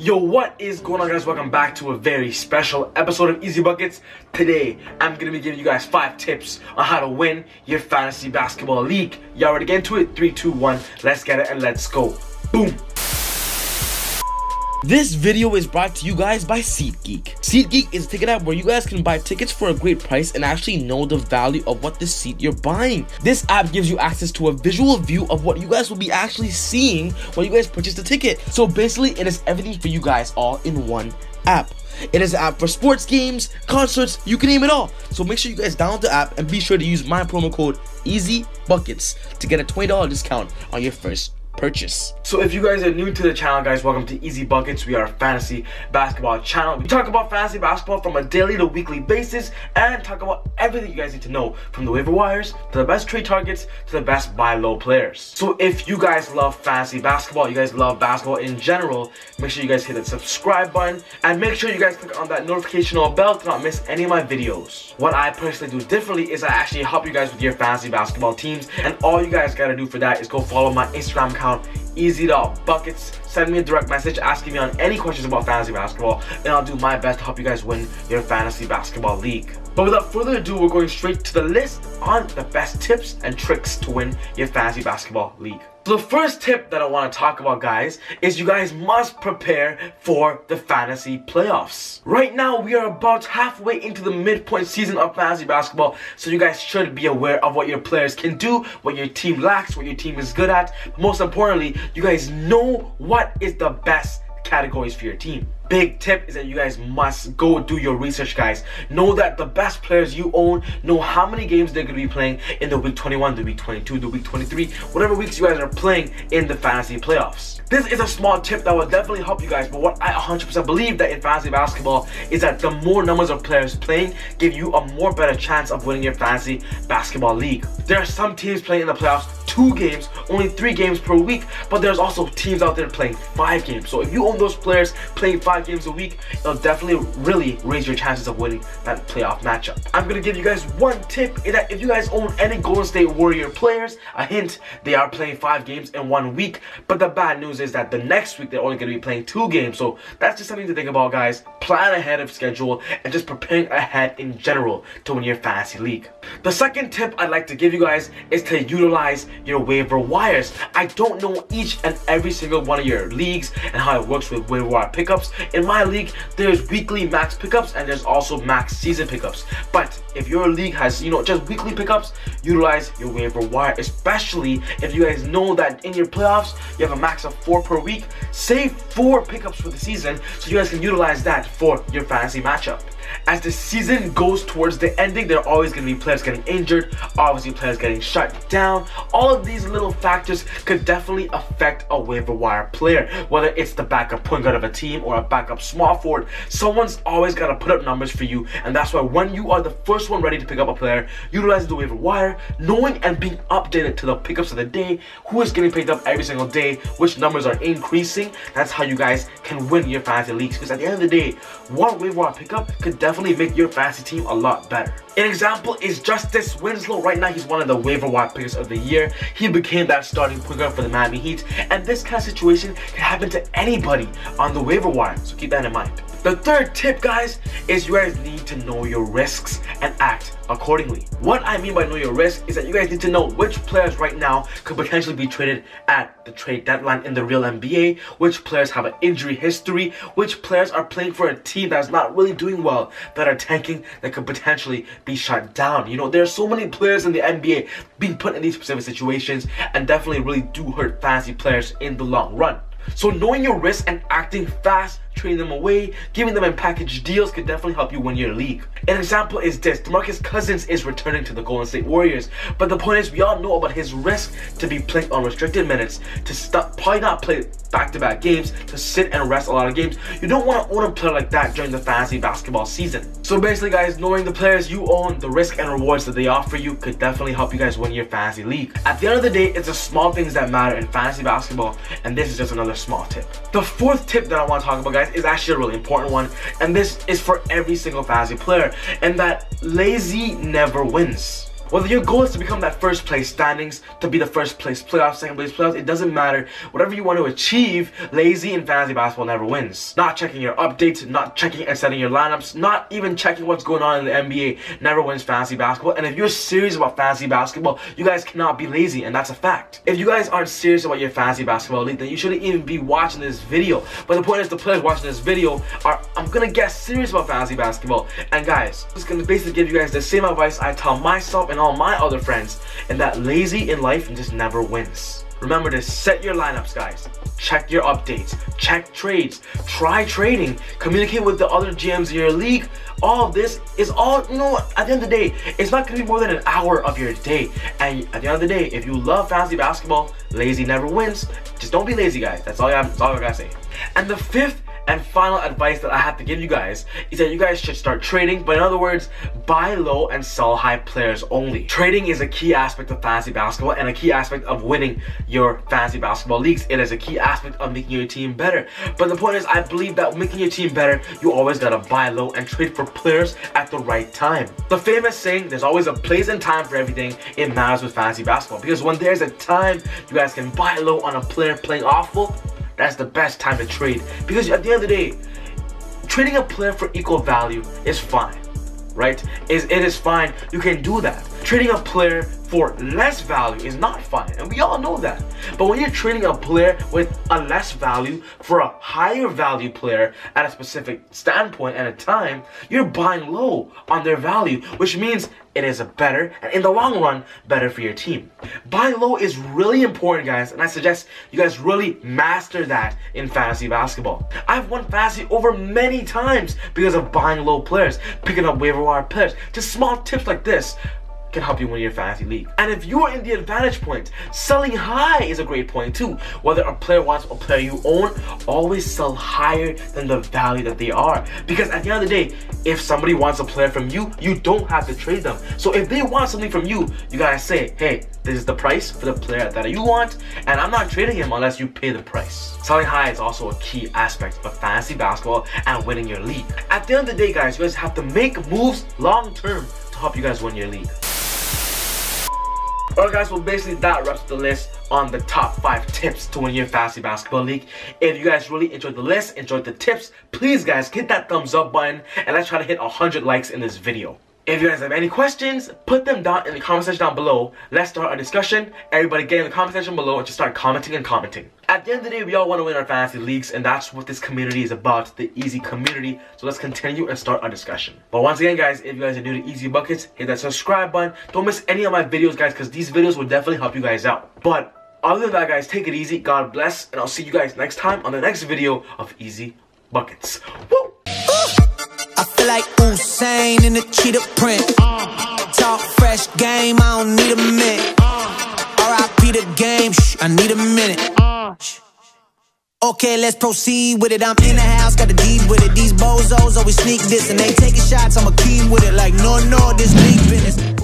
Yo, what is going on, guys? Welcome back to a very special episode of ezBUCKETz. Today, I'm going to be giving you guys 5 tips on how to win your fantasy basketball league. Y'all ready to get into it? 3, 2, 1, let's get it and let's go. Boom! This video is brought to you guys by SeatGeek. SeatGeek is a ticket app where you guys can buy tickets for a great price and actually know the value of what the seat you're buying. This app gives you access to a visual view of what you guys will be actually seeing when you guys purchase the ticket. So basically, it is everything for you guys all in one app. It is an app for sports games, concerts, you can name it all. So make sure you guys download the app and be sure to use my promo code ezBUCKETz to get a $20 discount on your first purchase. So if you guys are new to the channel, guys, welcome to ezBUCKETz. We are a fantasy basketball channel. We talk about fantasy basketball from a daily to weekly basis and talk about everything you guys need to know, from the waiver wires to the best trade targets to the best buy low players. So if you guys love fantasy basketball, you guys love basketball in general, make sure you guys hit that subscribe button and make sure you guys click on that notification bell to not miss any of my videos. What I personally do differently is I actually help you guys with your fantasy basketball teams, and all you guys gotta do for that is go follow my Instagram account, ez.buckets. Send me a direct message asking me on any questions about fantasy basketball, and I'll do my best to help you guys win your fantasy basketball league. But without further ado, we're going straight to the list on the best tips and tricks to win your fantasy basketball league. So the first tip that I want to talk about, guys, is you guys must prepare for the fantasy playoffs. Right now, we are about halfway into the midpoint season of fantasy basketball, so you guys should be aware of what your players can do, what your team lacks, what your team is good at. But most importantly, you guys know what is the best categories for your team. Big tip is that you guys must go do your research, guys. Know that the best players you own, know how many games they're going to be playing in the week 21, the week 22, the week 23, whatever weeks you guys are playing in the fantasy playoffs. This is a small tip that will definitely help you guys, but what I 100% believe that in fantasy basketball is that the more numbers of players playing give you a more better chance of winning your fantasy basketball league. There are some teams playing in the playoffs 2 games, only 3 games per week, but there's also teams out there playing 5 games. So if you own those players playing 5 games a week, it'll definitely really raise your chances of winning that playoff matchup. I'm gonna give you guys one tip, is that if you guys own any Golden State Warrior players, a hint, they are playing 5 games in 1 week, but the bad news is that the next week they're only gonna be playing 2 games. So that's just something to think about, guys. Plan ahead of schedule and just preparing ahead in general to win your fantasy league. The second tip I'd like to give you guys is to utilize your waiver wires. I don't know each and every single one of your leagues and how it works with waiver wire pickups. In my league, there's weekly max pickups and there's also max season pickups. But if your league has, just weekly pickups, utilize your waiver wire, especially if you guys know that in your playoffs, you have a max of 4 per week. Save 4 pickups for the season so you guys can utilize that for your fantasy matchup. As the season goes towards the ending, there are always going to be players getting injured, obviously players getting shut down. All of these little factors could definitely affect a waiver wire player. Whether it's the backup point guard of a team or a backup small forward, someone's always got to put up numbers for you. And that's why when you are the first one ready to pick up a player, utilize the waiver wire, knowing and being updated to the pickups of the day, who is getting picked up every single day, which numbers are increasing. That's how you guys can win your fantasy leagues, because at the end of the day, one waiver wire pickup could definitely make your fantasy team a lot better. An example is Justice Winslow. Right now, he's one of the waiver wire picks of the year. He became that starting point guard for the Miami Heat, and this kind of situation can happen to anybody on the waiver wire, so keep that in mind. The third tip, guys, is you guys need to know your risks and act accordingly. What I mean by know your risk is that you guys need to know which players right now could potentially be traded at the trade deadline in the real NBA, which players have an injury history, which players are playing for a team that's not really doing well, that are tanking, that could potentially be shut down. There are so many players in the NBA being put in these specific situations and definitely really do hurt fantasy players in the long run. So knowing your risks and acting fast, trading them away, giving them in package deals could definitely help you win your league. An example is this: DeMarcus Cousins is returning to the Golden State Warriors, but the point is we all know about his risk to be playing unrestricted minutes, to probably not play back-to-back games, to sit and rest a lot of games. You don't want to own a player like that during the fantasy basketball season. So basically, guys, knowing the players you own, the risk and rewards that they offer you could definitely help you guys win your fantasy league. At the end of the day, it's the small things that matter in fantasy basketball, and this is just another small tip. The fourth tip that I want to talk about, guys, is actually a really important one, and this is for every single fantasy player, and that lazy never wins. Whether your goal is to become that first place standings, to be the first place playoffs, second place playoffs, it doesn't matter. Whatever you want to achieve, lazy in fantasy basketball never wins. Not checking your updates, not checking and setting your lineups, not even checking what's going on in the NBA never wins fantasy basketball. And if you're serious about fantasy basketball, you guys cannot be lazy, and that's a fact. If you guys aren't serious about your fantasy basketball league, then you shouldn't even be watching this video. But the point is, the players watching this video are, I'm gonna get serious about fantasy basketball. And guys, I'm just gonna basically give you guys the same advice I tell myself and all my other friends, and that lazy in life just never wins. Remember to set your lineups, guys. Check your updates, check trades, try trading, communicate with the other GMs in your league. All of this is all, you know, at the end of the day, it's not going to be more than an hour of your day. And at the end of the day, if you love fantasy basketball, lazy never wins. Just don't be lazy, guys. That's all I gotta say. And the fifth and final advice that I have to give you guys is that you guys should start trading, but in other words, buy low and sell high players only. Trading is a key aspect of fantasy basketball and a key aspect of winning your fantasy basketball leagues. It is a key aspect of making your team better. But the point is, I believe that making your team better, you always gotta buy low and trade for players at the right time. The famous saying, there's always a place and time for everything, it matters with fantasy basketball. Because when there's a time you guys can buy low on a player playing awful, that's the best time to trade. Because at the end of the day, trading a player for equal value is fine, right? It is fine, you can do that. Trading a player for less value is not fine, and we all know that. But when you're trading a player with a less value for a higher value player at a specific standpoint and a time, you're buying low on their value, which means it is a better, and in the long run, better for your team. Buying low is really important, guys, and I suggest you guys really master that in fantasy basketball. I've won fantasy over many times because of buying low players, picking up waiver wire players. Just small tips like this can help you win your fantasy league. And if you are in the advantage point, selling high is a great point too. Whether a player wants a player you own, always sell higher than the value that they are. Because at the end of the day, if somebody wants a player from you, you don't have to trade them. So if they want something from you, you gotta say, hey, this is the price for the player that you want, and I'm not trading him unless you pay the price. Selling high is also a key aspect of fantasy basketball and winning your league. At the end of the day, guys, you guys have to make moves long term to help you guys win your league. Alright guys, well basically that wraps up the list on the top 5 tips to win your fantasy basketball league. If you guys really enjoyed the list, enjoyed the tips, please guys hit that thumbs up button and let's try to hit 100 likes in this video. If you guys have any questions, put them down in the comment section down below. Let's start a discussion. Everybody get in the comment section below and just start commenting and commenting. At the end of the day, we all want to win our fantasy leagues, and that's what this community is about, the Easy community. So let's continue and start our discussion. But once again, guys, if you guys are new to ezBUCKETz, hit that subscribe button. Don't miss any of my videos, guys, because these videos will definitely help you guys out. But other than that, guys, take it easy. God bless, and I'll see you guys next time on the next video of ezBUCKETz. Woo! I feel like Usain in the cheetah print. Talk fresh game, I don't need a minute. R.I.P. the game, I need a minute. Okay, let's proceed with it. I'm in the house, got the deed with it. These bozos always sneak this and they taking shots. I'ma keep with it like no, this league business.